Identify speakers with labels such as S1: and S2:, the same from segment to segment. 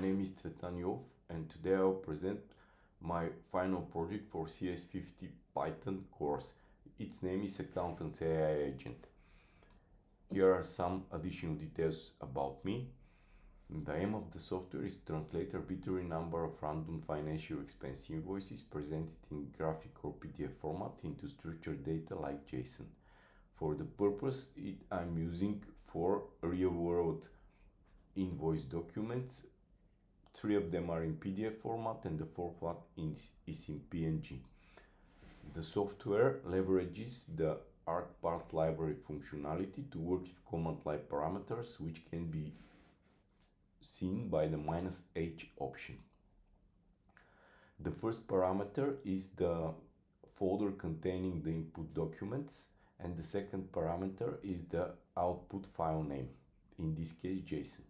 S1: name is Tsvetanyov and today I'll present my final project for CS50 Python course. Its name is Accountancy AI Agent. Here are some additional details about me. The aim of the software is to translate arbitrary number of random financial expense invoices presented in graphic or PDF format into structured data like JSON. For the purpose, I'm using 4 real-world invoice documents. 3 of them are in PDF format and the 4th one is in PNG. The software leverages the argparse library functionality to work with command line parameters, which can be seen by the -h option. The first parameter is the folder containing the input documents, and the second parameter is the output file name, in this case JSON.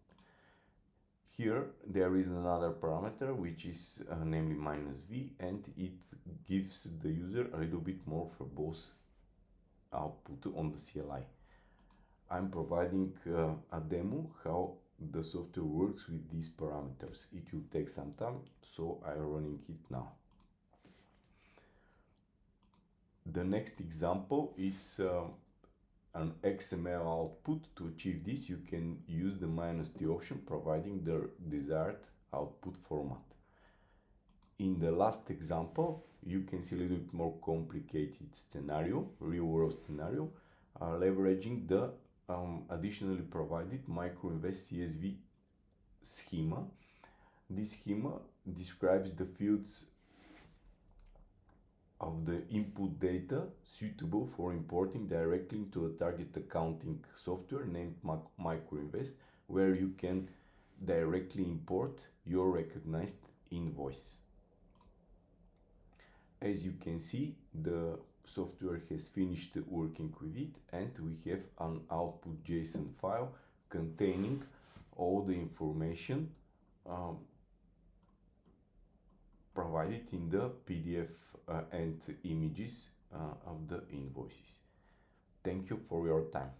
S1: Here there is another parameter which is namely -v, and it gives the user a little bit more verbose output on the CLI. I'm providing a demo how the software works with these parameters. It will take some time, so I'm running it now. The next example is an XML output. To achieve this, you can use the -t option, providing the desired output format. In the last example, you can see a little bit more complicated scenario, real-world scenario, leveraging the additionally provided microinvest CSV schema. This schema describes the fields of the input data suitable for importing directly into a target accounting software named microinvest, where you can directly import your recognized invoice. As you can see, the software has finished working with it, and we have an output JSON file containing all the information provided in the PDF and images of the invoices. Thank you for your time.